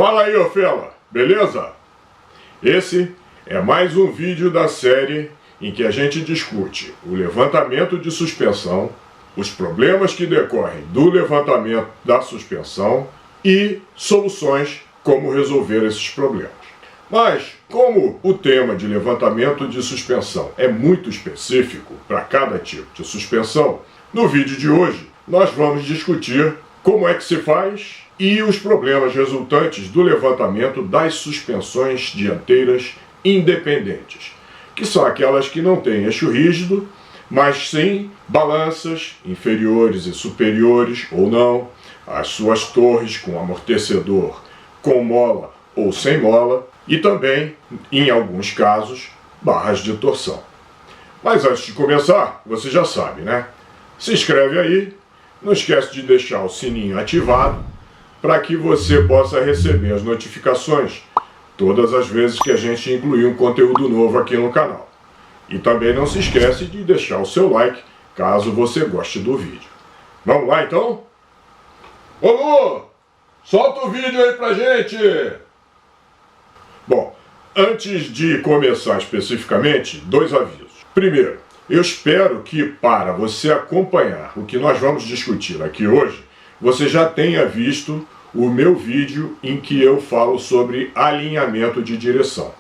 Fala aí, ô fela, beleza? Esse é mais um vídeo da série em que a gente discute o levantamento de suspensão, os problemas que decorrem do levantamento da suspensão e soluções como resolver esses problemas. Mas, como o tema de levantamento de suspensão é muito específico para cada tipo de suspensão, no vídeo de hoje nós vamos discutir como é que se faz e os problemas resultantes do levantamento das suspensões dianteiras independentes, que são aquelas que não têm eixo rígido, mas sim balanças inferiores e superiores ou não, as suas torres com amortecedor com mola ou sem mola e também, em alguns casos, barras de torção. Mas antes de começar, você já sabe, né? Se inscreve aí, não esquece de deixar o sininho ativado para que você possa receber as notificações todas as vezes que a gente incluir um conteúdo novo aqui no canal. E também não se esquece de deixar o seu like, caso você goste do vídeo. Vamos lá então? Ô Lu, solta o vídeo aí pra gente! Bom, antes de começar especificamente, dois avisos. Primeiro, eu espero que para você acompanhar o que nós vamos discutir aqui hoje, você já tenha visto o meu vídeo em que eu falo sobre alinhamento de direção.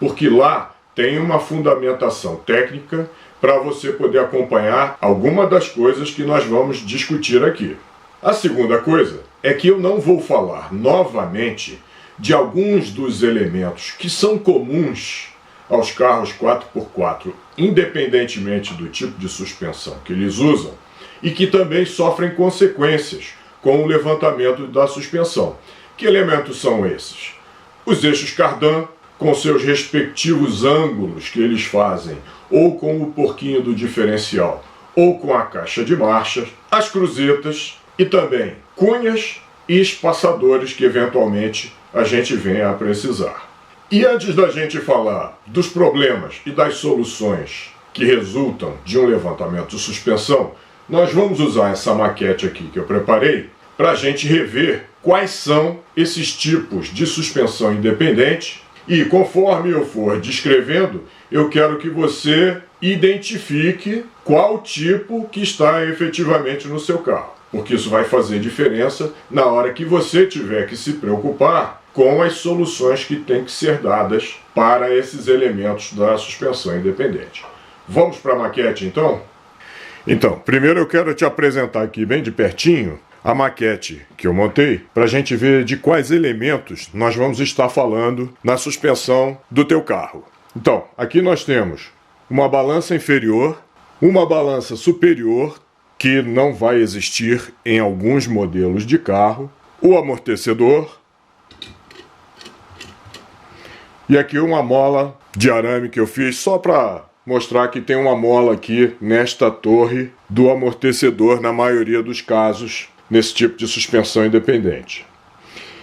Porque lá tem uma fundamentação técnica para você poder acompanhar alguma das coisas que nós vamos discutir aqui. A segunda coisa é que eu não vou falar novamente de alguns dos elementos que são comuns aos carros 4x4, independentemente do tipo de suspensão que eles usam, e que também sofrem consequências com o levantamento da suspensão. Que elementos são esses? Os eixos cardan, com seus respectivos ângulos que eles fazem, ou com o porquinho do diferencial, ou com a caixa de marchas, as cruzetas e também cunhas e espaçadores que eventualmente a gente venha a precisar. E antes da gente falar dos problemas e das soluções que resultam de um levantamento de suspensão, nós vamos usar essa maquete aqui que eu preparei para a gente rever quais são esses tipos de suspensão independente e, conforme eu for descrevendo, eu quero que você identifique qual tipo que está efetivamente no seu carro, porque isso vai fazer diferença na hora que você tiver que se preocupar com as soluções que têm que ser dadas para esses elementos da suspensão independente. Vamos para a maquete então? Então, primeiro eu quero te apresentar aqui bem de pertinho a maquete que eu montei para a gente ver de quais elementos nós vamos estar falando na suspensão do teu carro. Então, aqui nós temos uma balança inferior, uma balança superior, que não vai existir em alguns modelos de carro, o amortecedor, e aqui uma mola de arame que eu fiz só para mostrar que tem uma mola aqui nesta torre do amortecedor na maioria dos casos nesse tipo de suspensão independente.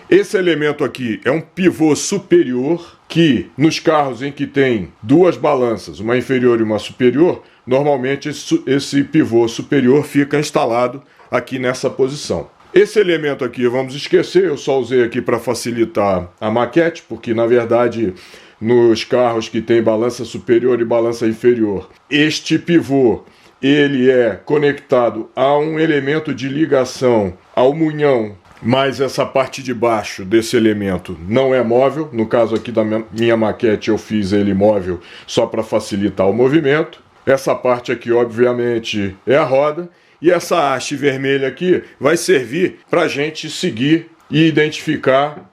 Esse elemento aqui é um pivô superior que nos carros em que tem duas balanças, uma inferior e uma superior, normalmente esse pivô superior fica instalado aqui nessa posição. Esse elemento aqui vamos esquecer, eu só usei aqui para facilitar a maquete, porque na verdade nos carros que tem balança superior e balança inferior, este pivô ele é conectado a um elemento de ligação ao munhão, mas essa parte de baixo desse elemento não é móvel. No caso aqui da minha maquete eu fiz ele móvel só para facilitar o movimento. Essa parte aqui obviamente é a roda. E essa haste vermelha aqui vai servir para a gente seguir e identificar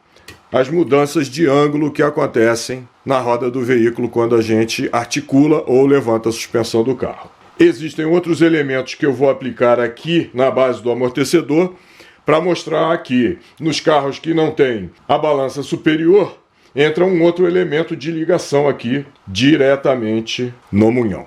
as mudanças de ângulo que acontecem na roda do veículo quando a gente articula ou levanta a suspensão do carro. Existem outros elementos que eu vou aplicar aqui na base do amortecedor para mostrar que nos carros que não tem a balança superior, entra um outro elemento de ligação aqui diretamente no munhão.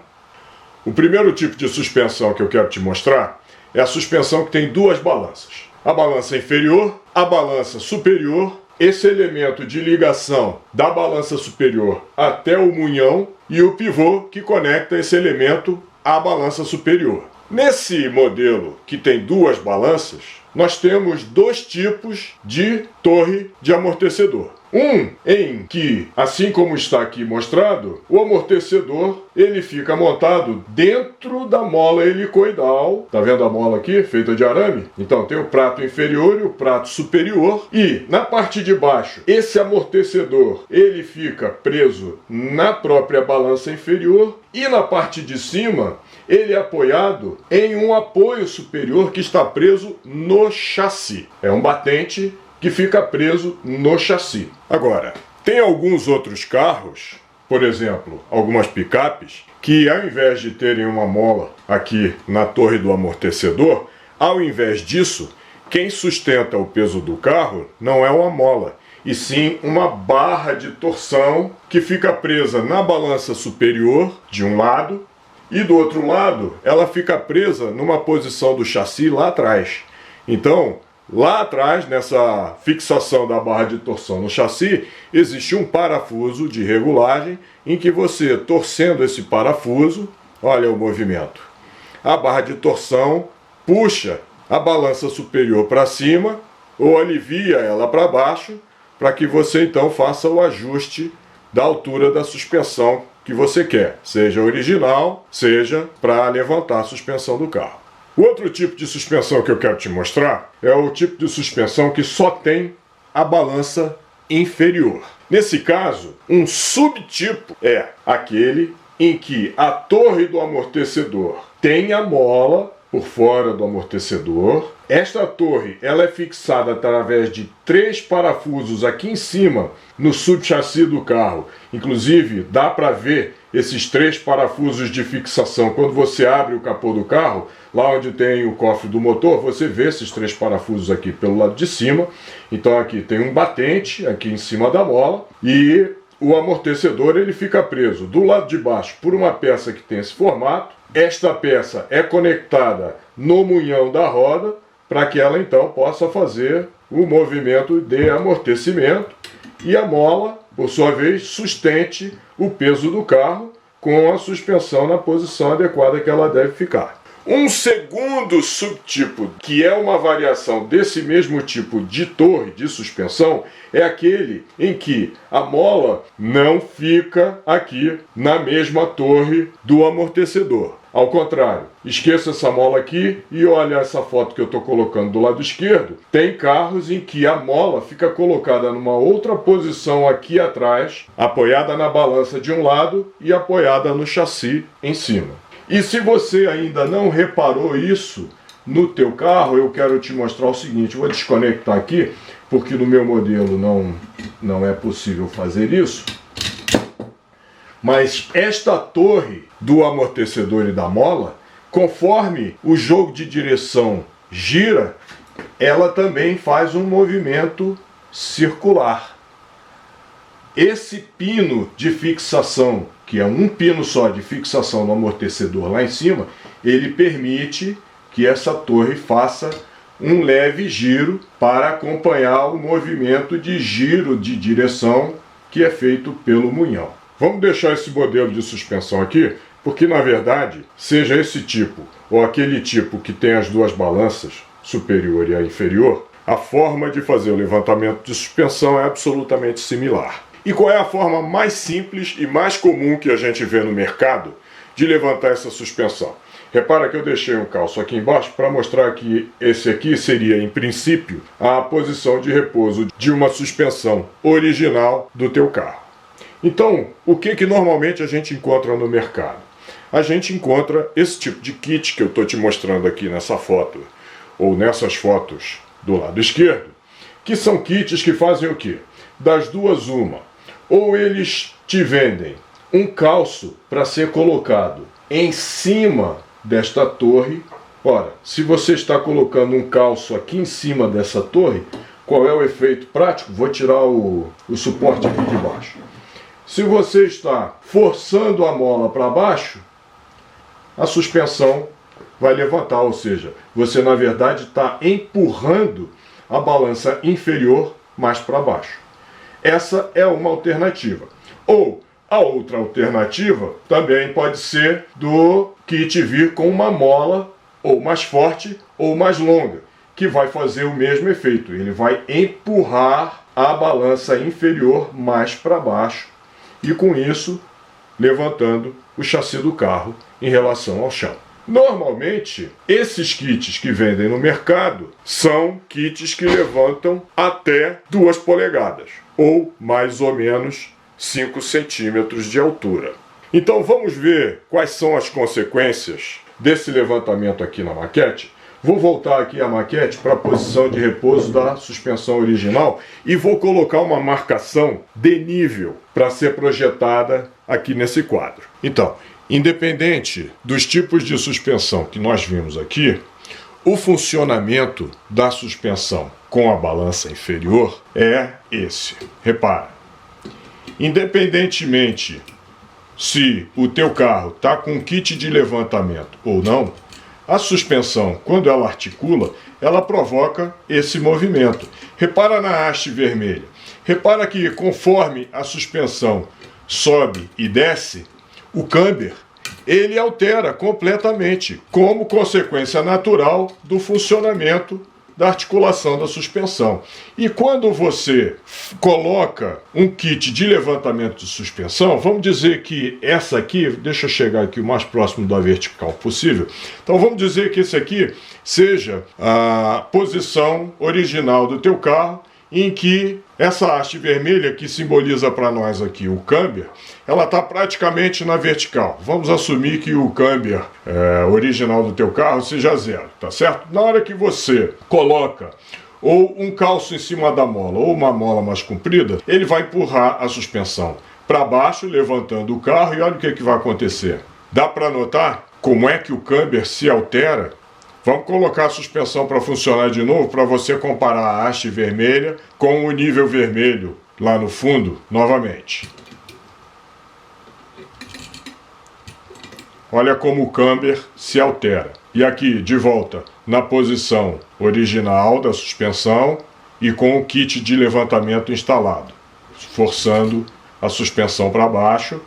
O primeiro tipo de suspensão que eu quero te mostrar é a suspensão que tem duas balanças. A balança inferior, a balança superior, esse elemento de ligação da balança superior até o munhão e o pivô que conecta esse elemento à balança superior. Nesse modelo que tem duas balanças, nós temos dois tipos de torre de amortecedor. Um em que, assim como está aqui mostrado, o amortecedor ele fica montado dentro da mola helicoidal. Tá vendo a mola aqui, feita de arame? Então tem o prato inferior e o prato superior. E na parte de baixo, esse amortecedor ele fica preso na própria balança inferior. E na parte de cima, ele é apoiado em um apoio superior que está preso no chassi. É um batente que fica preso no chassi. Agora, tem alguns outros carros, por exemplo, algumas picapes, que ao invés de terem uma mola aqui na torre do amortecedor, ao invés disso, quem sustenta o peso do carro não é uma mola, e sim uma barra de torção que fica presa na balança superior de um lado, e do outro lado ela fica presa numa posição do chassi lá atrás. Então, lá atrás, nessa fixação da barra de torção no chassi, existe um parafuso de regulagem em que você, torcendo esse parafuso, olha o movimento. A barra de torção puxa a balança superior para cima ou alivia ela para baixo, para que você então faça o ajuste da altura da suspensão que você quer, seja original, seja para levantar a suspensão do carro. O outro tipo de suspensão que eu quero te mostrar é o tipo de suspensão que só tem a balança inferior. Nesse caso, um subtipo é aquele em que a torre do amortecedor tem a mola por fora do amortecedor. Esta torre ela é fixada através de 3 parafusos aqui em cima no subchassi do carro. Inclusive, dá para ver esses 3 parafusos de fixação. Quando você abre o capô do carro, lá onde tem o cofre do motor, você vê esses 3 parafusos aqui pelo lado de cima. Então aqui tem um batente aqui em cima da mola e o amortecedor ele fica preso do lado de baixo por uma peça que tem esse formato. Esta peça é conectada no munhão da roda para que ela então possa fazer o movimento de amortecimento e a mola, por sua vez, sustente o peso do carro com a suspensão na posição adequada que ela deve ficar. Um segundo subtipo, que é uma variação desse mesmo tipo de torre de suspensão, é aquele em que a mola não fica aqui na mesma torre do amortecedor. Ao contrário, esqueça essa mola aqui e olha essa foto que eu estou colocando do lado esquerdo. Tem carros em que a mola fica colocada numa outra posição aqui atrás, apoiada na balança de um lado e apoiada no chassi em cima. E se você ainda não reparou isso no teu carro, eu quero te mostrar o seguinte. Vou desconectar aqui, porque no meu modelo não é possível fazer isso. Mas esta torre do amortecedor e da mola, conforme o jogo de direção gira, ela também faz um movimento circular. Esse pino de fixação, que é um pino só de fixação no amortecedor lá em cima, ele permite que essa torre faça um leve giro para acompanhar o movimento de giro de direção que é feito pelo munhão. Vamos deixar esse modelo de suspensão aqui, porque na verdade, seja esse tipo ou aquele tipo que tem as duas balanças, superior e a inferior, a forma de fazer o levantamento de suspensão é absolutamente similar. E qual é a forma mais simples e mais comum que a gente vê no mercado de levantar essa suspensão? Repara que eu deixei um calço aqui embaixo para mostrar que esse aqui seria, em princípio, a posição de repouso de uma suspensão original do teu carro. Então, o que normalmente a gente encontra no mercado? A gente encontra esse tipo de kit que eu estou te mostrando aqui nessa foto, ou nessas fotos do lado esquerdo, que são kits que fazem o quê? Das duas uma. Ou eles te vendem um calço para ser colocado em cima desta torre. Ora, se você está colocando um calço aqui em cima dessa torre, qual é o efeito prático? Vou tirar o suporte aqui de baixo. Se você está forçando a mola para baixo, a suspensão vai levantar, ou seja, você na verdade está empurrando a balança inferior mais para baixo. Essa é uma alternativa. Ou a outra alternativa também pode ser do kit vir com uma mola ou mais forte ou mais longa, que vai fazer o mesmo efeito. Ele vai empurrar a balança inferior mais para baixo e com isso levantando o chassi do carro em relação ao chão. Normalmente, esses kits que vendem no mercado são kits que levantam até 2 polegadas, ou mais ou menos 5 centímetros de altura. Então vamos ver quais são as consequências desse levantamento aqui na maquete. Vou voltar aqui a maquete para a posição de repouso da suspensão original e vou colocar uma marcação de nível para ser projetada aqui nesse quadro. Então, independente dos tipos de suspensão que nós vimos aqui, o funcionamento da suspensão com a balança inferior é esse. Repara, independentemente se o teu carro está com kit de levantamento ou não, a suspensão, quando ela articula, ela provoca esse movimento. Repara na haste vermelha. Repara que conforme a suspensão sobe e desce, o camber, ele altera completamente, como consequência natural do funcionamento da articulação da suspensão. E quando você coloca um kit de levantamento de suspensão, vamos dizer que essa aqui, deixa eu chegar aqui o mais próximo da vertical possível, então vamos dizer que esse aqui seja a posição original do teu carro, em que essa haste vermelha que simboliza para nós aqui o camber, ela está praticamente na vertical. Vamos assumir que o camber original do teu carro seja 0, tá certo? Na hora que você coloca ou um calço em cima da mola ou uma mola mais comprida, ele vai empurrar a suspensão para baixo, levantando o carro, e olha o que vai acontecer. Dá para notar como é que o camber se altera? Vamos colocar a suspensão para funcionar de novo, para você comparar a haste vermelha com o nível vermelho lá no fundo, novamente. Olha como o camber se altera. E aqui, de volta, na posição original da suspensão e com o kit de levantamento instalado, forçando a suspensão para baixo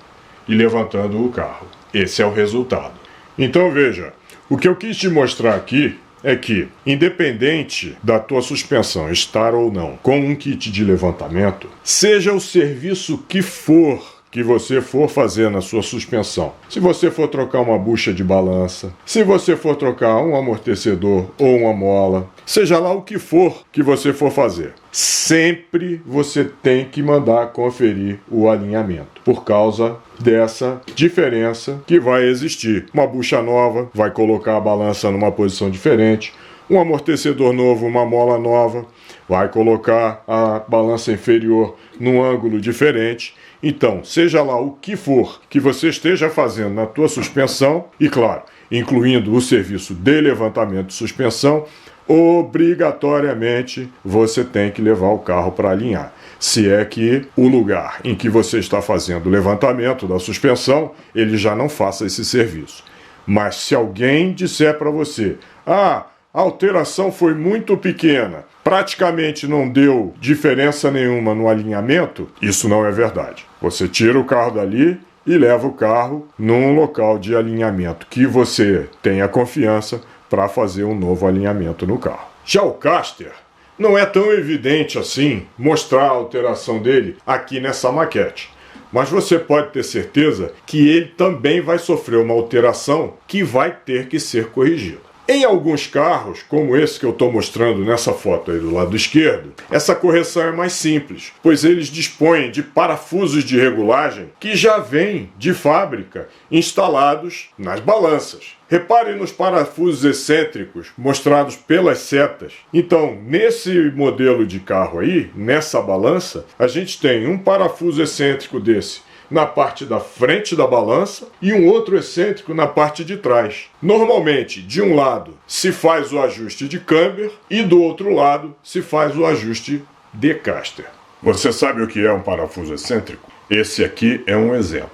e levantando o carro. Esse é o resultado. Então veja, o que eu quis te mostrar aqui é que, independente da tua suspensão estar ou não com um kit de levantamento, seja o serviço que for que você for fazer na sua suspensão, se você for trocar uma bucha de balança, se você for trocar um amortecedor ou uma mola, seja lá o que for que você for fazer, sempre você tem que mandar conferir o alinhamento, por causa dessa diferença que vai existir. Uma bucha nova vai colocar a balança numa posição diferente, um amortecedor novo, uma mola nova, vai colocar a balança inferior num ângulo diferente. Então, seja lá o que for que você esteja fazendo na tua suspensão, e claro, incluindo o serviço de levantamento de suspensão, obrigatoriamente você tem que levar o carro para alinhar. Se é que o lugar em que você está fazendo o levantamento da suspensão, ele já não faça esse serviço. Mas se alguém disser para você, a alteração foi muito pequena, praticamente não deu diferença nenhuma no alinhamento, isso não é verdade. Você tira o carro dali e leva o carro num local de alinhamento que você tenha confiança para fazer um novo alinhamento no carro. Já o caster, não é tão evidente assim mostrar a alteração dele aqui nessa maquete. Mas você pode ter certeza que ele também vai sofrer uma alteração que vai ter que ser corrigida. Em alguns carros, como esse que eu estou mostrando nessa foto aí do lado esquerdo, essa correção é mais simples, pois eles dispõem de parafusos de regulagem que já vêm de fábrica instalados nas balanças. Repare nos parafusos excêntricos mostrados pelas setas. Então, nesse modelo de carro aí, nessa balança, a gente tem um parafuso excêntrico desse na parte da frente da balança e um outro excêntrico na parte de trás. Normalmente, de um lado se faz o ajuste de camber e do outro lado se faz o ajuste de caster. Você sabe o que é um parafuso excêntrico? Esse aqui é um exemplo.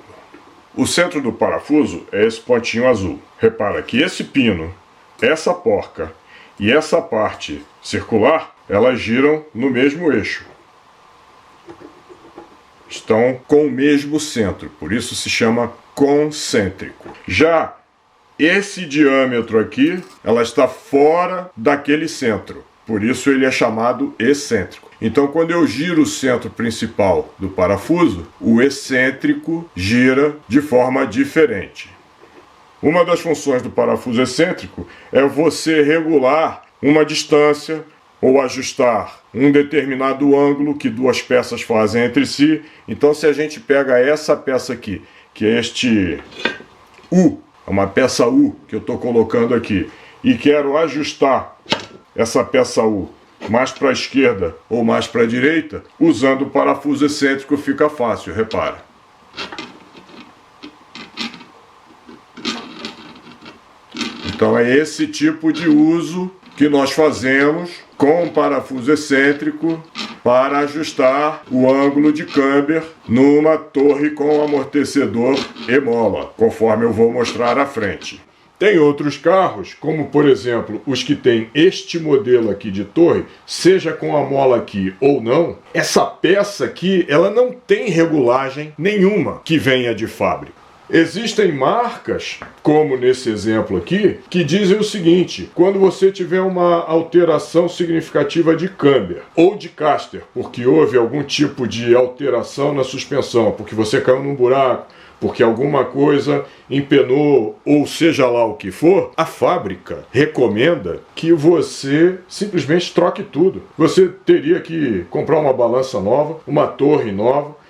O centro do parafuso é esse pontinho azul. Repara que esse pino, essa porca e essa parte circular, elas giram no mesmo eixo. Estão com o mesmo centro, por isso se chama concêntrico. Já esse diâmetro aqui, ela está fora daquele centro. Por isso ele é chamado excêntrico. Então, quando eu giro o centro principal do parafuso, o excêntrico gira de forma diferente. Uma das funções do parafuso excêntrico é você regular uma distância ou ajustar um determinado ângulo que duas peças fazem entre si. Então, se a gente pega essa peça aqui, que é este U, uma peça U que eu estou colocando aqui, e quero ajustar essa peça U mais para a esquerda ou mais para a direita, usando o parafuso excêntrico fica fácil, repara. Então é esse tipo de uso que nós fazemos com o parafuso excêntrico para ajustar o ângulo de camber numa torre com amortecedor e mola, conforme eu vou mostrar à frente. Tem outros carros, como por exemplo os que tem este modelo aqui de torre, seja com a mola aqui ou não, essa peça aqui ela não tem regulagem nenhuma que venha de fábrica. Existem marcas, como nesse exemplo aqui, que dizem o seguinte: quando você tiver uma alteração significativa de camber ou de caster, porque houve algum tipo de alteração na suspensão, porque você caiu num buraco, porque alguma coisa empenou, ou seja lá o que for, a fábrica recomenda que você simplesmente troque tudo. Você teria que comprar uma balança nova, uma torre nova,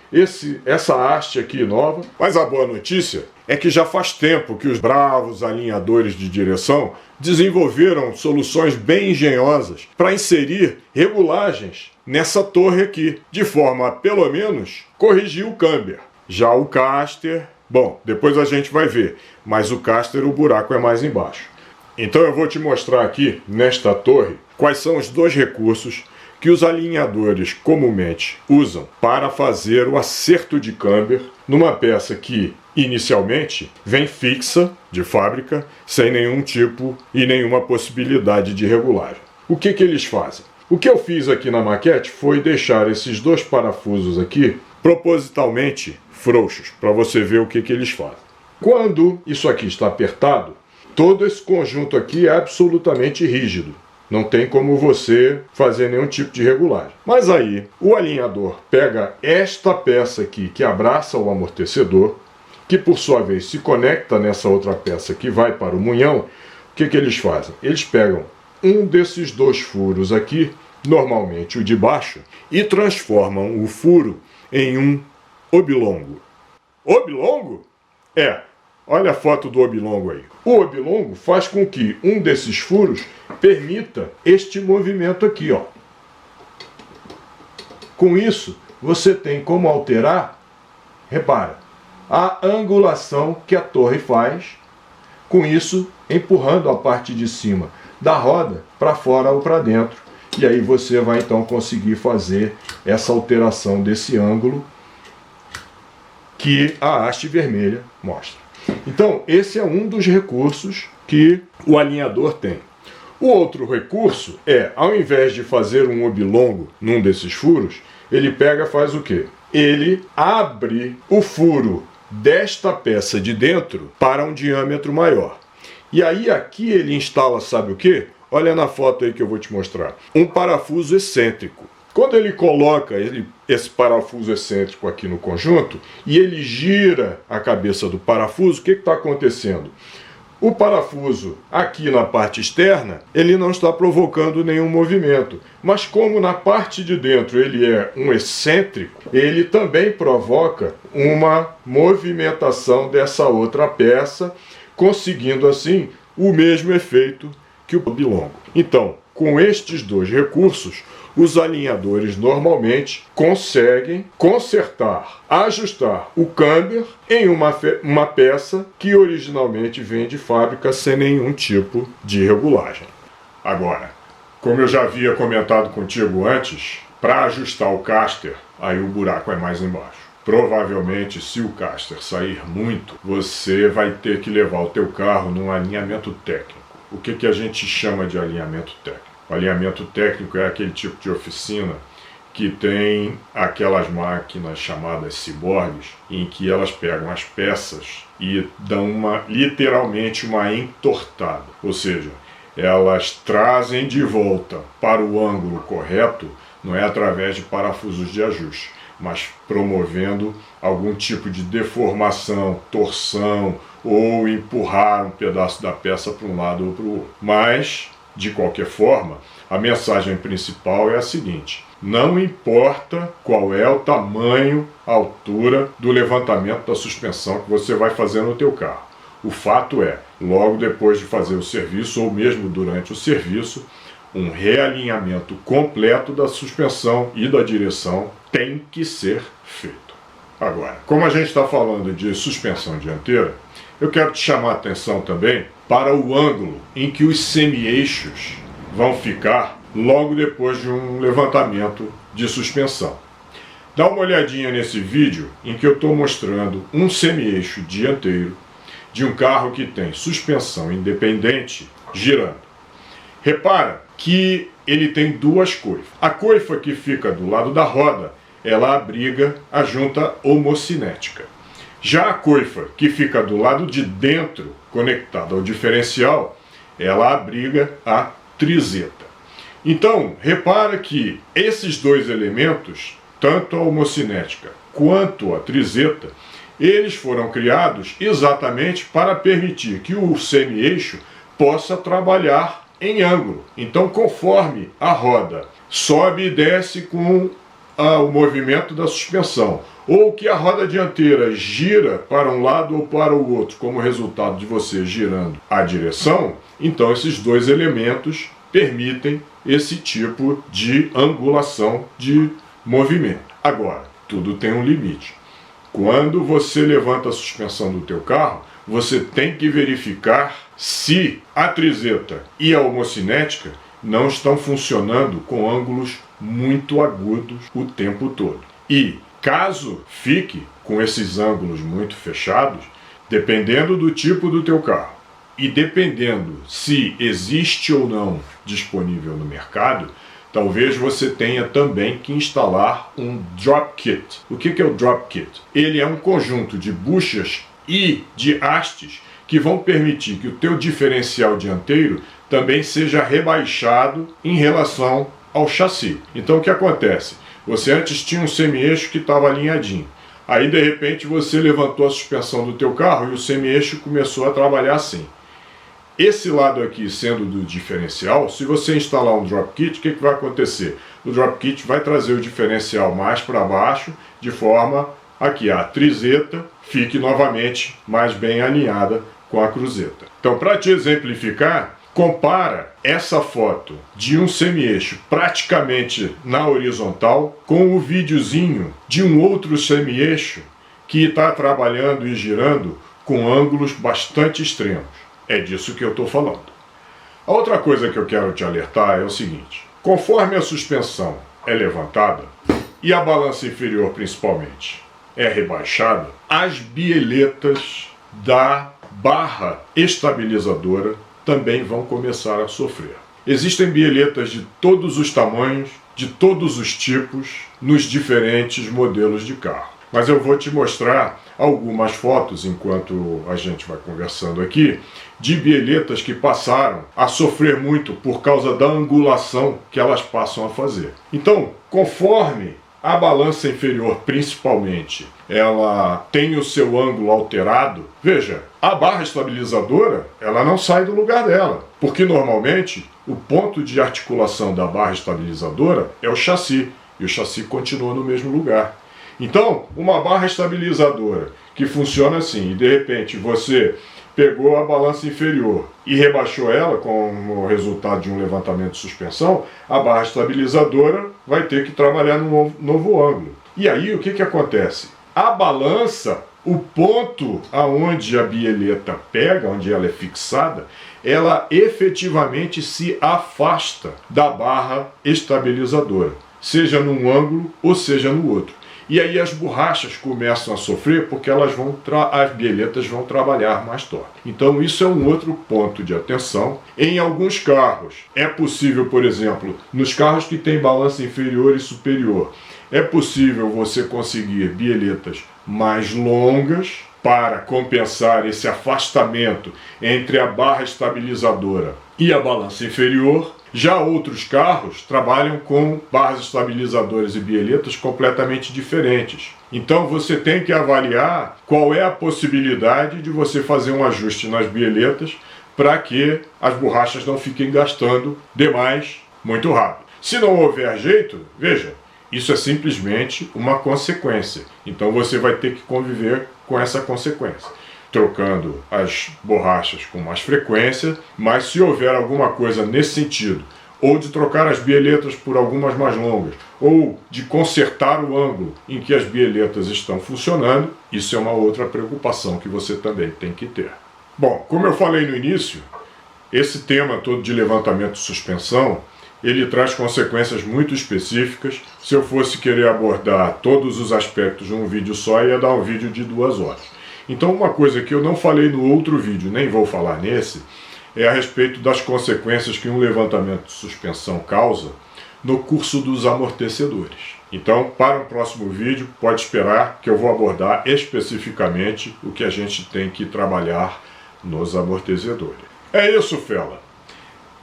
essa haste aqui nova. Mas a boa notícia é que já faz tempo que os bravos alinhadores de direção desenvolveram soluções bem engenhosas para inserir regulagens nessa torre aqui, de forma a, pelo menos, corrigir o camber. Já o caster, bom, depois a gente vai ver, mas o caster, o buraco é mais embaixo. Então eu vou te mostrar aqui, nesta torre, quais são os dois recursos que os alinhadores comumente usam para fazer o acerto de camber numa peça que, inicialmente, vem fixa, de fábrica, sem nenhum tipo e nenhuma possibilidade de regulagem. O que eles fazem? O que eu fiz aqui na maquete foi deixar esses dois parafusos aqui propositalmente frouxos, para você ver o que eles fazem. Quando isso aqui está apertado, todo esse conjunto aqui é absolutamente rígido. Não tem como você fazer nenhum tipo de regulagem. Mas aí, o alinhador pega esta peça aqui que abraça o amortecedor, que por sua vez se conecta nessa outra peça que vai para o munhão. O que eles fazem? Eles pegam um desses dois furos aqui, normalmente o de baixo, e transformam o furo em um oblongo. Oblongo? Olha a foto do oblongo aí. O oblongo faz com que um desses furos permita este movimento aqui, ó. Com isso, você tem como alterar, repara, a angulação que a torre faz, com isso empurrando a parte de cima da roda para fora ou para dentro. E aí você vai então conseguir fazer essa alteração desse ângulo que a haste vermelha mostra. Então, esse é um dos recursos que o alinhador tem. O outro recurso é, ao invés de fazer um oblongo num desses furos, ele pega e faz o quê? Ele abre o furo desta peça de dentro para um diâmetro maior. E aí aqui ele instala, sabe o quê? Olha na foto aí que eu vou te mostrar. Um parafuso excêntrico. Quando ele coloca esse parafuso excêntrico aqui no conjunto e ele gira a cabeça do parafuso, o que está acontecendo? O parafuso aqui na parte externa, ele não está provocando nenhum movimento. Mas como na parte de dentro ele é um excêntrico, ele também provoca uma movimentação dessa outra peça, conseguindo assim o mesmo efeito que o oblongo. Então, com estes dois recursos, os alinhadores normalmente conseguem consertar, ajustar o camber em uma peça que originalmente vem de fábrica sem nenhum tipo de regulagem. Agora, como eu já havia comentado contigo antes, para ajustar o caster, aí o buraco é mais embaixo. Provavelmente, se o caster sair muito, você vai ter que levar o teu carro num alinhamento técnico. O que a gente chama de alinhamento técnico? O alinhamento técnico é aquele tipo de oficina que tem aquelas máquinas chamadas ciborgues, em que elas pegam as peças e dão literalmente uma entortada. Ou seja, elas trazem de volta para o ângulo correto, não é através de parafusos de ajuste, mas promovendo algum tipo de deformação, torção ou empurrar um pedaço da peça para um lado ou para o outro. Mas, de qualquer forma, a mensagem principal é a seguinte: não importa qual é o tamanho, a altura do levantamento da suspensão que você vai fazer no teu carro. O fato é, logo depois de fazer o serviço ou mesmo durante o serviço, um realinhamento completo da suspensão e da direção tem que ser feito. Agora, como a gente está falando de suspensão dianteira, eu quero te chamar a atenção também para o ângulo em que os semi-eixos vão ficar logo depois de um levantamento de suspensão. Dá uma olhadinha nesse vídeo em que eu estou mostrando um semi-eixo dianteiro de um carro que tem suspensão independente girando. Repara que ele tem duas coifas. A coifa que fica do lado da roda, ela abriga a junta homocinética. Já a coifa que fica do lado de dentro, conectada ao diferencial, ela abriga a trizeta. Então, repara que esses dois elementos, tanto a homocinética quanto a trizeta, eles foram criados exatamente para permitir que o semi-eixo possa trabalhar em ângulo. Então, conforme a roda sobe e desce com o movimento da suspensão, ou que a roda dianteira gira para um lado ou para o outro, como resultado de você girando a direção, então esses dois elementos permitem esse tipo de angulação de movimento. Agora, tudo tem um limite. Quando você levanta a suspensão do teu carro, você tem que verificar se a trizeta e a homocinética não estão funcionando com ângulos muito agudos o tempo todo. E caso fique com esses ângulos muito fechados, dependendo do tipo do teu carro e dependendo se existe ou não disponível no mercado, talvez você tenha também que instalar um drop kit. O que é o drop kit? Ele é um conjunto de buchas e de hastes que vão permitir que o teu diferencial dianteiro também seja rebaixado em relação ao chassi. Então o que acontece? Você antes tinha um semi-eixo que estava alinhadinho. Aí de repente você levantou a suspensão do teu carro e o semi-eixo começou a trabalhar assim. Esse lado aqui sendo do diferencial, se você instalar um drop kit, o que vai acontecer? O drop kit vai trazer o diferencial mais para baixo, de forma a que a trizeta fique novamente mais bem alinhada com a cruzeta. Então, para te exemplificar, compara essa foto de um semi-eixo praticamente na horizontal com o videozinho de um outro semi-eixo que está trabalhando e girando com ângulos bastante extremos. É disso que eu estou falando. A outra coisa que eu quero te alertar é o seguinte: conforme a suspensão é levantada e a balança inferior principalmente é rebaixada, as bieletas da barra estabilizadora também vão começar a sofrer. Existem bieletas de todos os tamanhos, de todos os tipos, nos diferentes modelos de carro. Mas eu vou te mostrar algumas fotos, enquanto a gente vai conversando aqui, de bieletas que passaram a sofrer muito por causa da angulação que elas passam a fazer. Então, conforme a balança inferior, principalmente, ela tem o seu ângulo alterado, veja, a barra estabilizadora, ela não sai do lugar dela, porque normalmente o ponto de articulação da barra estabilizadora é o chassi, e o chassi continua no mesmo lugar. Então, uma barra estabilizadora que funciona assim, e de repente você pegou a balança inferior e rebaixou ela como resultado de um levantamento de suspensão, a barra estabilizadora vai ter que trabalhar num novo ângulo. E aí o que acontece? A balança, o ponto aonde a bieleta pega, onde ela é fixada, ela efetivamente se afasta da barra estabilizadora, seja num ângulo ou seja no outro. E aí as borrachas começam a sofrer porque as bieletas vão trabalhar mais torque. Então isso é um outro ponto de atenção. Em alguns carros é possível, por exemplo, nos carros que têm balança inferior e superior, é possível você conseguir bieletas mais longas para compensar esse afastamento entre a barra estabilizadora e a balança inferior. Já outros carros trabalham com barras estabilizadoras e bieletas completamente diferentes. Então você tem que avaliar qual é a possibilidade de você fazer um ajuste nas bieletas para que as borrachas não fiquem gastando demais muito rápido. Se não houver jeito, veja, isso é simplesmente uma consequência. Então você vai ter que conviver com essa consequência, trocando as borrachas com mais frequência, mas se houver alguma coisa nesse sentido, ou de trocar as bieletas por algumas mais longas, ou de consertar o ângulo em que as bieletas estão funcionando, isso é uma outra preocupação que você também tem que ter. Bom, como eu falei no início, esse tema todo de levantamento de suspensão, ele traz consequências muito específicas. Se eu fosse querer abordar todos os aspectos de um vídeo só, ia dar um vídeo de 2 horas. Então uma coisa que eu não falei no outro vídeo, nem vou falar nesse, é a respeito das consequências que um levantamento de suspensão causa no curso dos amortecedores. Então, para o próximo vídeo, pode esperar que eu vou abordar especificamente o que a gente tem que trabalhar nos amortecedores. É isso, fela!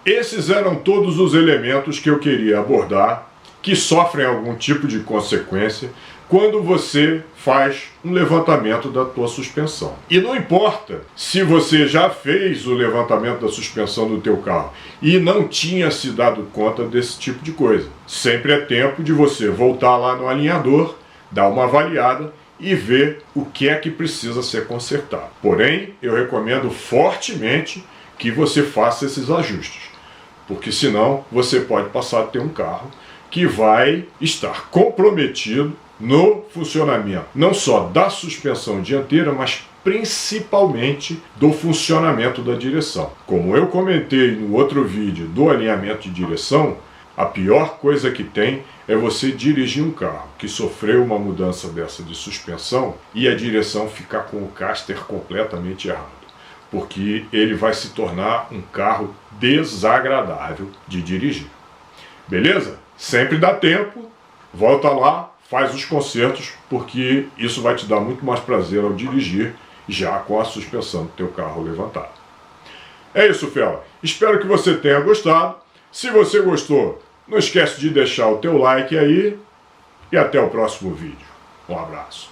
Esses eram todos os elementos que eu queria abordar que sofrem algum tipo de consequência quando você faz um levantamento da tua suspensão. E não importa se você já fez o levantamento da suspensão do teu carro e não tinha se dado conta desse tipo de coisa. Sempre é tempo de você voltar lá no alinhador, dar uma avaliada e ver o que é que precisa ser consertado. Porém, eu recomendo fortemente que você faça esses ajustes, porque senão você pode passar a ter um carro que vai estar comprometido no funcionamento, não só da suspensão dianteira, mas principalmente do funcionamento da direção. Como eu comentei no outro vídeo do alinhamento de direção, a pior coisa que tem é você dirigir um carro que sofreu uma mudança dessa de suspensão e a direção ficar com o caster completamente errado, porque ele vai se tornar um carro desagradável de dirigir. Beleza? Sempre dá tempo, volta lá, faz os consertos, porque isso vai te dar muito mais prazer ao dirigir já com a suspensão do teu carro levantada. É isso, fela. Espero que você tenha gostado. Se você gostou, não esquece de deixar o teu like aí e até o próximo vídeo. Um abraço.